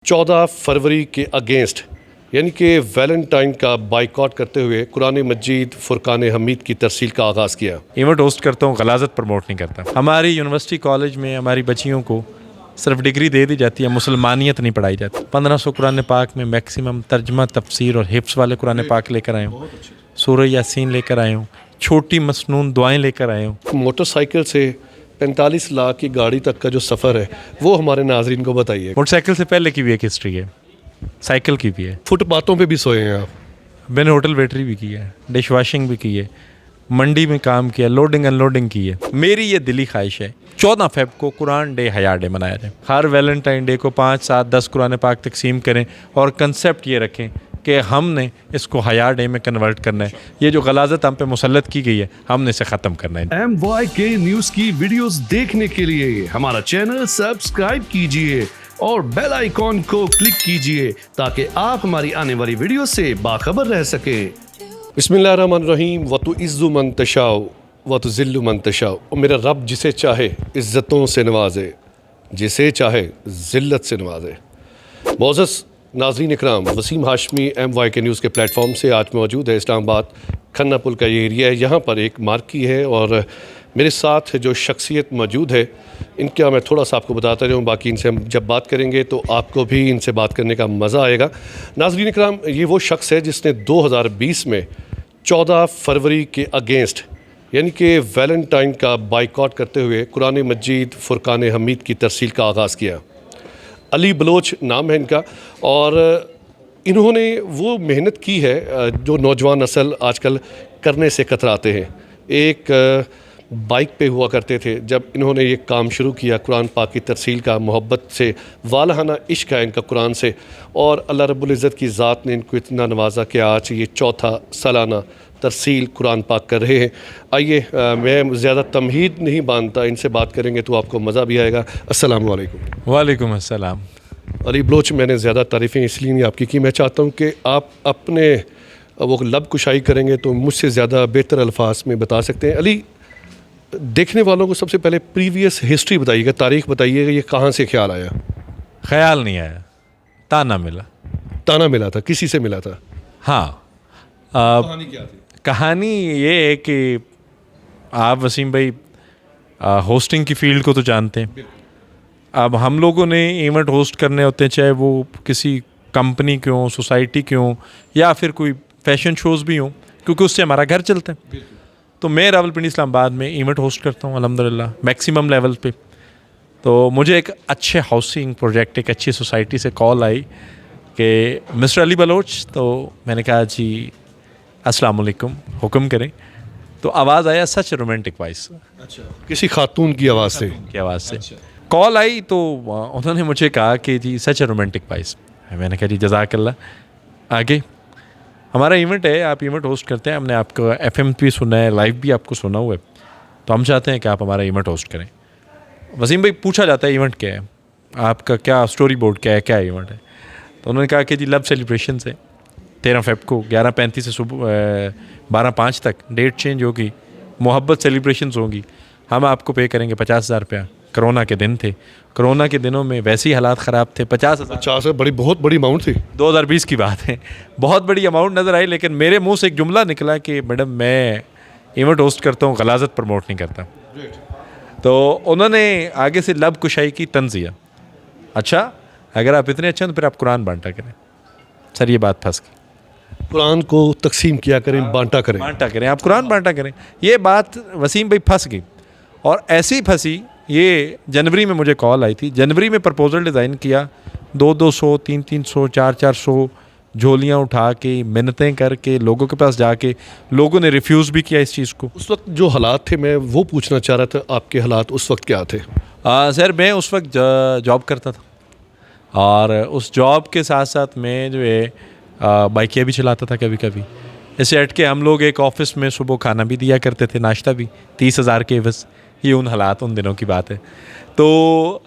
14 फरवरी के अगेंस्ट यानी कि वैलेंटाइन का बाइकआउट करते हुए कुरान मजीद फुरकान हमीद की तरसील का आगाज़ किया। इवेंट होस्ट करता हूँ, गलाजत प्रमोट नहीं करता। हमारी यूनिवर्सिटी कॉलेज में हमारी बच्चियों को सिर्फ डिग्री दे दी जाती है, मुसलमानियत नहीं पढ़ाई जाती। 1500 कुरान पाक में मैक्सिमम तर्जमा, तफसीर और हिफ्स वाले कुरान पाक लेकर आए हूँ, सूरह यासीन लेकर आए हूँ, छोटी मसनून दुआएं लेकर आए हूँ। मोटरसाइकिल से 45 लाख की गाड़ी तक का जो सफ़र है वो हमारे नाजरीन को बताइए। मोटरसाइकिल से पहले की भी एक हिस्ट्री है, साइकिल की भी है। फुटपाथों पे भी सोए हैं आप? मैंने होटल वेटरी भी की है, डिश वॉशिंग भी की है, मंडी में काम किया, लोडिंग अनलोडिंग की है। मेरी ये दिली ख्वाहिश है 14 फ़रवरी को कुरान डे, हया डे मनाया जाए। हर वैलेंटाइन डे को 5, 7, 10 कुरान पाक तकसीम करें और कंसेप्ट ये रखें कि हमने इसको हया डे में कन्वर्ट करना है। ये जो गलाजत हम पे मुसल्लत की गई है, हमने इसे ख़त्म करना है। MYK न्यूज़ की वीडियोस देखने के लिए हमारा चैनल सब्सक्राइब कीजिए और बेल आइकॉन को क्लिक कीजिए ताकि आप हमारी आने वाली वीडियो से बाखबर रह सके। बिस्मिल्लाहिर्रहमानिर्रहीम। वतु इज़्ज़ु मन तशाओ वतु ज़िल्लु मन तशाओ। और मेरा रब जिसे चाहे इज़्ज़तों से नवाजे, जिसे चाहे ज़िल्लत से नवाजे। मोअज़्ज़ज़ नाज़रीन इकराम, वसीम हाशमी MYK न्यूज़ के प्लेटफॉर्म से आज मौजूद है इस्लामाबाद खन्ना पुल का ये एरिया है। यहाँ पर एक मार्की है और मेरे साथ जो शख्सियत मौजूद है इनका मैं थोड़ा सा आपको बताता रहूँ, बाकी इनसे हम जब बात करेंगे तो आपको भी इनसे बात करने का मज़ा आएगा। नाज़रीन इकराम, ये वो शख्स है जिसने 2020 में 14 फरवरी के अगेंस्ट यानी कि वैलेंटाइन का बाइकआउट करते हुए कुरान मजीद फुरकान हमीद की तरसील का आगाज़ किया। अली बलोच नाम है इनका और इन्होंने वो मेहनत की है जो नौजवान नस्ल आजकल करने से कतराते हैं। एक बाइक पे हुआ करते थे, जब इन्होंने ये काम शुरू किया कुरान पाक की तरसील का, मोहब्बत से वालहाना इश्क है इनका कुरान से, और अल्लाह रब्बुल इज़्ज़त की ज़ात ने इनको इतना नवाजा कि आज ये 4था सालाना तरसील कुरान पाक कर रहे हैं। आइए, मैं ज़्यादा तमहीद नहीं बांधता, इनसे बात करेंगे तो आपको मज़ा भी आएगा। अस्सलाम वालेकुम। वालेकुम अस्सलाम। अली बलोच, मैंने ज़्यादा तारीफ़ें इसलिए नहीं आपकी की, मैं चाहता हूँ कि आप अपने वो लब कुशाई करेंगे तो मुझसे ज़्यादा बेहतर अल्फाज में बता सकते हैं। अली, देखने वालों को सबसे पहले प्रीवियस हिस्ट्री बताइएगा, तारीख़ बताइएगा, ये कहाँ से ख्याल आया? ख्याल नहीं आया, ताना मिला। ताना मिला था? किसी से मिला था? हाँ, कहानी क्या थी? कहानी ये है कि आप वसीम भाई होस्टिंग की फ़ील्ड को तो जानते हैं। अब हम लोगों ने इवेंट होस्ट करने होते हैं, चाहे वो किसी कंपनी के हों, सोसाइटी के हों, या फिर कोई फैशन शोज़ भी हों, क्योंकि उससे हमारा घर चलता है। तो मैं रावलपिंडी इस्लामाबाद में इवेंट होस्ट करता हूँ अल्हम्दुलिल्लाह मैक्सिमम लेवल पे। तो मुझे एक अच्छे हाउसिंग प्रोजेक्ट, एक अच्छी सोसाइटी से कॉल आई कि मिस्टर अली बलोच। तो मैंने कहा जी अस्सलाम वालेकुम, हुक्म करें। तो आवाज़ आया सच रोमांटिक वॉइस। अच्छा, किसी खातून की आवाज़ से? की आवाज़ से कॉल आई। तो उन्होंने मुझे कहा कि जी सच रोमांटिक वॉइस। मैंने कहा जी जज़ाकल्लाह। आगे हमारा इवेंट है, आप इवेंट होस्ट करते हैं, हमने आपका FM भी सुना है, लाइव भी आपको सुना हुआ है, तो हम चाहते हैं कि आप हमारा इवेंट होस्ट करें। वसीम भाई, पूछा जाता है इवेंट क्या है, आपका क्या स्टोरी बोर्ड क्या है, क्या इवेंट है? तो उन्होंने कहा कि जी लव सेलिब्रेशन है 13 फ़रवरी को 11:35 से सुबह 12:05 तक डेट चेंज होगी, मोहब्बत सेलिब्रेशंस होंगी। हम आपको पे करेंगे 50,000 रुपया। कोरोना के दिन थे, कोरोना के दिनों में वैसे ही हालात ख़राब थे। 50,000 बहुत बड़ी अमाउंट थी। 2020 की बात है, बहुत बड़ी अमाउंट नज़र आई, लेकिन मेरे मुंह से एक जुमला निकला कि मैडम मैं इवेंट होस्ट करता हूँ, गलाजत प्रमोट नहीं करता। तो उन्होंने आगे से लब कुशाई की तंज़िया, अच्छा अगर आप इतने अच्छे हैं तो फिर आप कुरान बांटा करें। सर ये बात फंस गई। कुरान को तकसीम किया करें, बांटा करें, आप कुरान बांटा करें। ये बात वसीम भाई फंस गई, और ऐसी फंसी। ये जनवरी में मुझे कॉल आई थी, जनवरी में प्रपोज़ल डिज़ाइन किया, 200, 300, 400 झोलियाँ उठा के, मिन्नतें करके, लोगों के पास जाके, लोगों ने रिफ्यूज़ भी किया इस चीज़ को। उस वक्त जो हालात थे, मैं वो पूछना चाह रहा था, आपके हालात उस वक्त क्या थे? सर मैं उस वक्त जॉब करता था, और उस जॉब के साथ साथ मैं जो है बाइकियाँ भी चलाता था कभी कभी। ऐसे हट के हम लोग एक ऑफ़िस में सुबह खाना भी दिया करते थे, नाश्ता भी, 30,000 के एवज़। ये उन हालात, उन दिनों की बात है। तो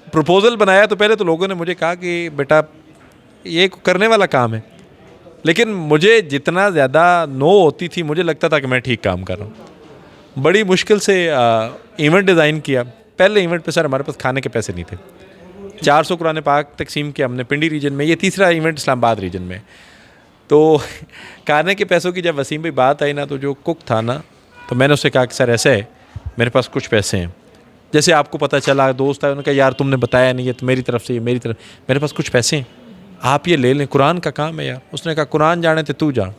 प्रपोज़ल बनाया तो पहले तो लोगों ने मुझे कहा कि बेटा ये करने वाला काम है, लेकिन मुझे जितना ज़्यादा नो होती थी, मुझे लगता था कि मैं ठीक काम कर रहा हूँ। बड़ी मुश्किल से इवेंट डिज़ाइन किया। पहले इवेंट पे सर हमारे पास खाने के पैसे नहीं थे, 400 कुरान पाक तकसीम किया हमने पिंडी रीजन में, ये तीसरा इवेंट इस्लामाबाद रीजन में। तो खाने के पैसों की जब वसीम भाई बात आई ना, तो जो कुक था ना, तो मैंने उससे कहा कि सर ऐसे है, मेरे पास कुछ पैसे हैं, जैसे आपको पता चला दोस्त है, उन्होंने कहा यार तुमने बताया नहीं, ये तो मेरी तरफ से, ये मेरी तरफ, मेरे पास कुछ पैसे हैं, आप ये ले लें, कुरान का काम है यार। उसने कहा कुरान जाने तो तू जा,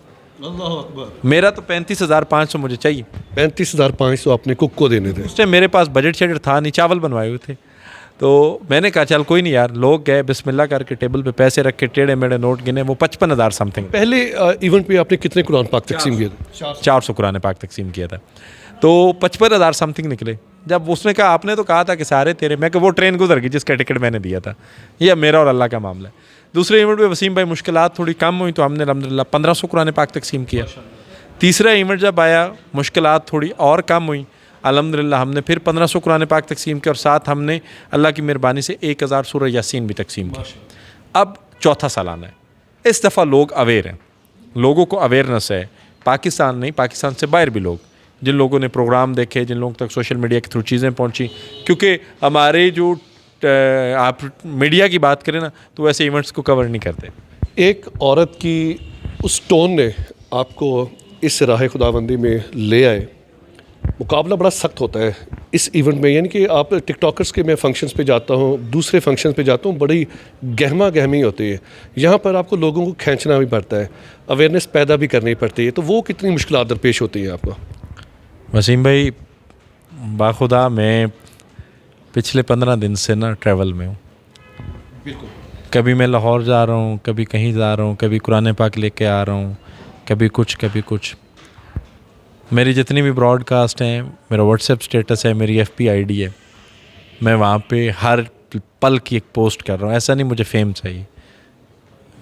मेरा तो 35,500 मुझे चाहिए। 35,500 आपने कुक को देने थे। उस टाइम मेरे पास बजट शेजट था नहीं, चावल बनवाए हुए थे। तो मैंने कहा चल कोई नहीं यार, लोग गए बिस्मिल्लाह करके टेबल पे पैसे रख के टेढ़े मेढ़े नोट गिने, वो 55,000 समथिंग। पहले इवेंट पे आपने कितने कुरान पाक तकसीम किए थे? 400 कुरान पाक तकसीम किया था, तो 55,000 समथिंग निकले। जब उसने कहा आपने तो कहा था कि सारे तेरे, मैं कि वो ट्रेन गुजर गई जिसका टिकट मैंने दिया था, ये मेरा और अल्लाह का मामला है। दूसरे इवेंट पे वसीम भाई मुश्किलात थोड़ी कम हुई तो हमने अल्हम्दुलिल्लाह 1500 कुरान पाक तकसीम किया। तीसरा इवेंट जब आया मुश्किलात थोड़ी और कम हुई, अल्हम्दुलिल्लाह हमने फिर 1500 कुरान पाक तकसीम किया, और साथ हमने अल्लाह की मेहरबानी से 1000 सूरह यासीन भी तकसीम की। अब चौथा सालाना है, इस दफ़ा लोग अवेयर हैं, लोगों को अवेयरनेस है, पाकिस्तान नहीं, पाकिस्तान से बाहर भी लोग, जिन लोगों ने प्रोग्राम देखे, जिन लोगों तक सोशल मीडिया के थ्रू चीज़ें पहुंची, क्योंकि हमारे जो आप मीडिया की बात करें ना, तो वैसे इवेंट्स को कवर नहीं करते। एक औरत की उस टोन ने आपको इस राह खुदाबंदी में ले आए। मुकाबला बड़ा सख्त होता है इस इवेंट में, यानी कि आप टिकटॉकर्स के मैं फंक्शंस पे जाता हूँ, दूसरे फंक्शंस पे जाता हूँ, बड़ी गहमा गहमी होती है। यहाँ पर आपको लोगों को खींचना भी पड़ता है, अवेयरनेस पैदा भी करनी पड़ती है, तो वो कितनी मुश्किलात दरपेश होती हैं आपको? वसीम भाई बाखुदा मैं पिछले 15 दिन से ना ट्रैवल में हूँ। बिल्कुल। कभी मैं लाहौर जा रहा हूँ, कभी कहीं जा रहा हूँ, कभी कुरान पाक लेके आ रहा हूँ, कभी कुछ। मेरी जितनी भी ब्रॉडकास्ट हैं, मेरा व्हाट्सएप स्टेटस है, मेरी FB ID है, मैं वहाँ पे हर पल की एक पोस्ट कर रहा हूँ। ऐसा नहीं मुझे फेम चाहिए,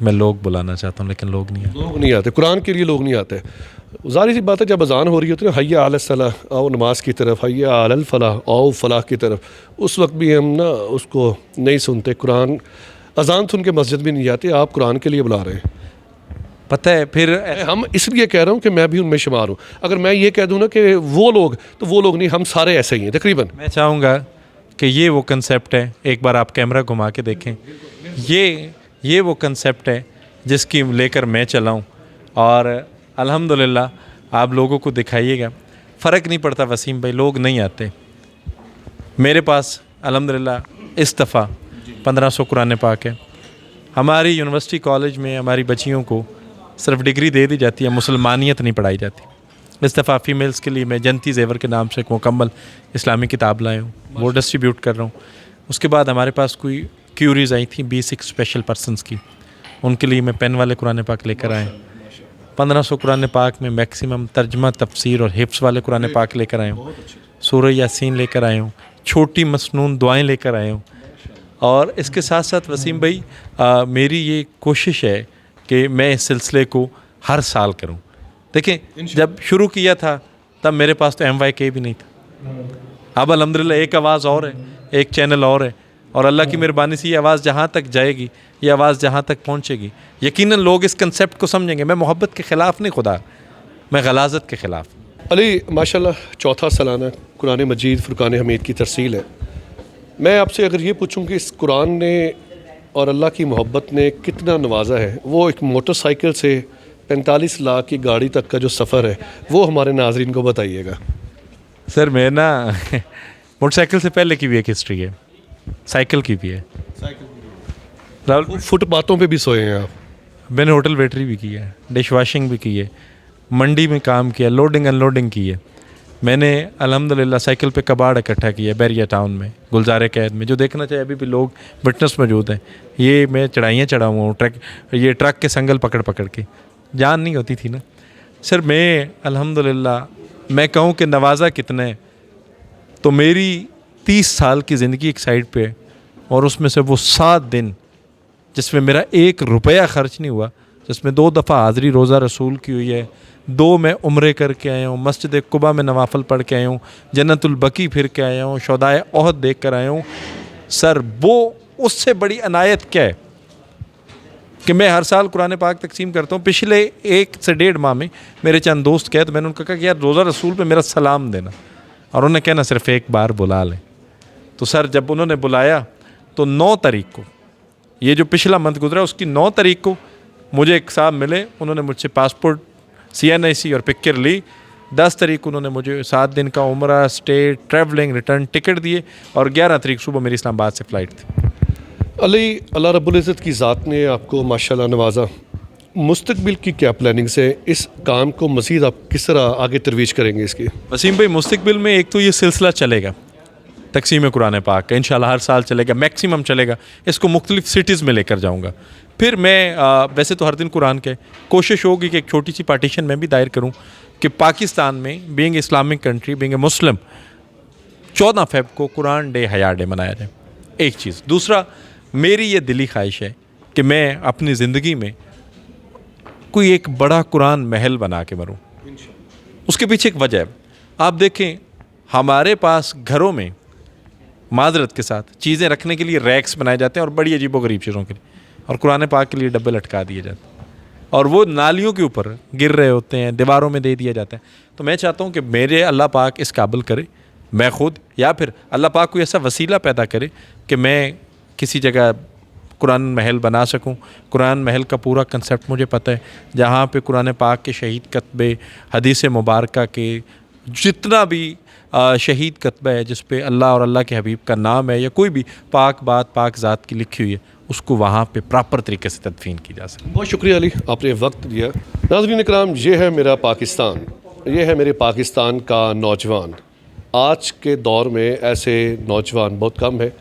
मैं लोग बुलाना चाहता हूँ, लेकिन लोग नहीं आते। कुरान के लिए लोग नहीं आते। ज़ाहिर सी बात है, जब अज़ान हो रही होती है ना, हय्या अला सलाह, आओ नमाज की तरफ, हय्या अलल फलाह, आओ फलाह की तरफ, उस वक्त भी हम ना उसको नहीं सुनते। कुरान अज़ान सुन के मस्जिद भी नहीं जाते, आप कुरान के लिए बुला रहे हैं। पता है फिर हम इसलिए कह रहा हूँ कि मैं भी उनमें शुमार हूँ। अगर मैं ये कह दूँ ना कि वो लोग, तो वो लोग नहीं, हम सारे ऐसे ही हैं तकरीबन। मैं चाहूँगा कि ये वो कंसेप्ट है, एक बार आप कैमरा घुमा के देखें, ये वो कंसेप्ट है जिसकी लेकर मैं चला हूँ, और अल्हम्दुलिल्लाह आप लोगों को दिखाइएगा। फ़र्क नहीं पड़ता वसीम भाई, लोग नहीं आते मेरे पास। अल्हम्दुलिल्लाह इस दफ़ा 1500 कुरान पाक है। हमारी यूनिवर्सिटी कॉलेज में हमारी बच्चियों को सिर्फ डिग्री दे दी जाती है, मुसलमानियत नहीं पढ़ाई जाती। इस दफ़ा फ़ीमेल्स के लिए मैं जनती ज़ेवर के नाम से एक मुकम्मल इस्लामी किताब लाया हूँ, वो डिस्ट्रीब्यूट कर रहा हूँ। उसके बाद हमारे पास कोई क्यूरीज आई थी 20 स्पेशल पर्सनस की, उनके लिए मैं पेन वाले कुरान पाक लेकर आया। 1500 कुरान पाक में मैक्सिमम तर्जमा, तफसीर और हिफ्स वाले कुरान पाक लेकर आया हूँ, सूरह यासीन लेकर आया हूँ, छोटी मसनून दुआएं लेकर आया हूँ। और इसके साथ साथ वसीम भाई मेरी ये कोशिश है कि मैं इस सिलसिले को हर साल करूं। देखें, जब शुरू किया था तब मेरे पास तो MYK भी नहीं था। अब अल्हम्दुलिल्लाह एक आवाज़ और है, एक चैनल और है, और अल्लाह की मेहरबानी से ये आवाज़ जहाँ तक जाएगी, ये आवाज़ जहाँ तक पहुँचेगी, यकीनन लोग इस कंसेप्ट को समझेंगे। मैं मोहब्बत के ख़िलाफ़ नहीं, खुदा, मैं गलाज़त के ख़िलाफ़। अली माशाल्लाह चौथा सालाना कुरान मजीद फुरकान हमीद की तरसील है। मैं आपसे अगर ये पूछूं कि इस कुरान ने और अल्लाह की मोहब्बत ने कितना नवाजा है, वो एक मोटरसाइकिल से 45 लाख की गाड़ी तक का जो सफ़र है, वो हमारे नाज़रीन को बताइएगा। सर मैं ना मोटरसाइकिल से पहले की भी एक हिस्ट्री है, साइकिल की भी है। राहुल, फुटपाथों पे भी सोए हैं आप? मैंने होटल वेटरी भी की है, डिश वॉशिंग भी की है, मंडी में काम किया, लोडिंग अनलोडिंग की है। मैंने अल्हम्दुलिल्लाह साइकिल पे कबाड़ इकट्ठा किया बैरिया टाउन में, गुलजार कैद में, जो देखना चाहिए अभी भी लोग विटनेस मौजूद हैं। ये मैं चढ़ाइयाँ चढ़ा हुआ हूँ, ट्रक के संगल पकड़ पकड़ के, जान नहीं होती थी ना सर। मैं अल्हम्दुलिल्लाह मैं कहूँ कि नवाजा कितना है, तो मेरी 30 साल की ज़िंदगी एक साइड पे है, और उसमें से वो 7 दिन जिसमें मेरा 1 रुपया ख़र्च नहीं हुआ, जिसमें 2 दफ़ा हाज़री रोज़ा रसूल की हुई है, 2 मैं उम्रे करके आया हूँ, मस्जिद कुबा में नवाफल पढ़ के आया हूँ, जन्नतुल बकी फिर के आया हूँ, शोदाए ओहद देख कर आया हूँ। सर वो उससे बड़ी अनायत क्या है कि मैं हर साल कुरान पाक तकसीम करता हूँ। पिछले 1 से 1.5 माह में मेरे चंद दोस्त कहे, तो मैंने उनका कहा कि यार रोज़ा रसूल पे मेरा सलाम देना, और उन्होंने कहना सिर्फ एक बार बुला लें। तो सर जब उन्होंने बुलाया तो 9 तारीख को, ये जो पिछला मंथ गुजरा उसकी 9 तारीख को मुझे एक साहब मिले, उन्होंने मुझसे पासपोर्ट CNIC और पिक्चर ली। 10 तारीख को उन्होंने मुझे 7 दिन का उम्रा, स्टे, ट्रैवलिंग, रिटर्न टिकट दिए और 11 तारीख सुबह मेरी इस्लामाबाद से फ़्लाइट थी। अली, अल्लाह रब्बुल इज़्ज़त की ज़ात ने आपको माशाल्लाह नवाजा। मुस्तकबिल की क्या प्लानिंग्स है? इस काम को मज़ीद आप किस तरह आगे तरवीज करेंगे इसकी? वसीम भाई, मुस्तकबिल में एक तो ये सिलसिला चलेगा तकसीम कुरान पाक का, इंशाल्लाह हर साल चलेगा, मैक्सिमम चलेगा। इसको मुख्तलिफ सिटीज़ में लेकर जाऊँगा। फिर मैं वैसे तो हर दिन कुरान के कोशिश होगी कि एक छोटी सी पार्टीशन मैं भी दायर करूँ कि पाकिस्तान में being Islamic country, being a Muslim, 14 February को कुरान डे, हया डे मनाया जाए। एक चीज़। दूसरा, मेरी ये दिली ख्वाहिश है कि मैं अपनी ज़िंदगी में कोई एक बड़ा कुरान महल बना के मरूँ। उसके पीछे एक वजह है। आप देखें, हमारे पास घरों में माजरत के साथ चीज़ें रखने के लिए रैक्स बनाए जाते हैं और बड़ी अजीबोगरीब चीज़ों के लिए, और कुरान पाक के लिए डब्बे लटका दिए जाते हैं और वो नालियों के ऊपर गिर रहे होते हैं, दीवारों में दे दिया जाता है। तो मैं चाहता हूँ कि मेरे अल्लाह पाक इस काबिल करे, मैं खुद या फिर अल्लाह पाक कोई ऐसा वसीला पैदा करे कि मैं किसी जगह कुरान महल बना सकूं। कुरान महल का पूरा कंसेप्ट मुझे पता है, जहाँ पे कुरान पाक के शहीद कतबे, हदीस मुबारक के जितना भी शहीद कतबा है जिस पे अल्लाह और अल्लाह के हबीब का नाम है या कोई भी पाक बात, पाक ज़ात की लिखी हुई है, उसको वहाँ पे प्रॉपर तरीके से तदफीन की जा सके। बहुत शुक्रिया अली, आपने वक्त दिया। नाज़रीन इकराम, ये है मेरा पाकिस्तान, ये है मेरे पाकिस्तान का नौजवान। आज के दौर में ऐसे नौजवान बहुत कम है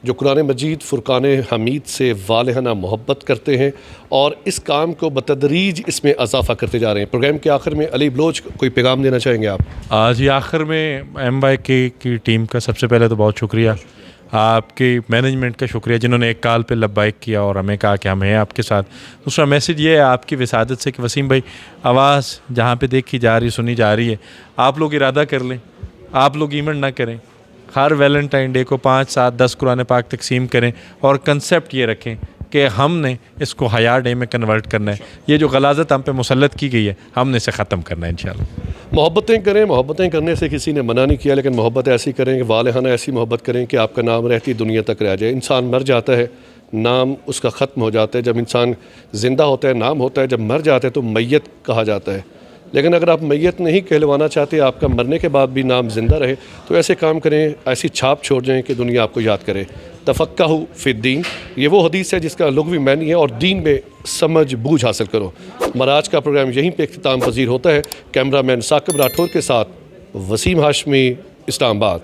जो कुरान मजीद फ़ुरक़ान हमीद से वालहाना मोहब्बत करते हैं और इस काम को बतदरीज इसमें इजाफ़ा करते जा रहे हैं। प्रोग्राम के आखिर में अली बलोच कोई पैगाम देना चाहेंगे आप? आज ये आखिर में MYK की टीम का सबसे पहले तो बहुत शुक्रिया, आपके मैनेजमेंट का शुक्रिया जिन्होंने एक कॉल पे लब्बाइक किया और हमें कहा कि हम हैं आपके साथ। दूसरा मैसेज ये है आपकी विसादत से कि वसीम भाई, आवाज़ जहाँ पे देखी जा रही, सुनी जा रही है, आप लोग इरादा कर लें, आप लोग इवेंट ना करें, हर वैलेंटाइन डे को 5, 7, 10 कुरान पाक तकसीम करें और कंसेप्ट ये रखें कि हमने इसको हया डे में कन्वर्ट करना है। ये जो गलाजत हम पे मुसल्लत की गई है, हमने इसे ख़त्म करना है इंशाल्लाह। मोहब्बतें करें, मोहब्बतें करने से किसी ने मना नहीं किया, लेकिन मोहब्बत ऐसी करें कि वालहाना ऐसी मोहब्बत करें कि आपका नाम रहती दुनिया तक रह जाए। इंसान मर जाता है, नाम उसका ख़त्म हो जाता है। जब इंसान ज़िंदा होता है नाम होता है, जब मर जाता है तो मैयत कहा जाता है। लेकिन अगर आप मैयत नहीं कहलवाना चाहते, आपका मरने के बाद भी नाम ज़िंदा रहे, तो ऐसे काम करें, ऐसी छाप छोड़ जाएँ कि दुनिया आपको याद करे। तफ़क्कहु फ़िद्दीन, ये वो हदीस है जिसका लुग़वी मानी है, और दीन में समझ बूझ हासिल करो। हमारा आज का प्रोग्राम यहीं पे इख्तिताम पजीर होता है। कैमरामैन साकिब राठौर के साथ वसीम हाशमी, इस्लामाबाद।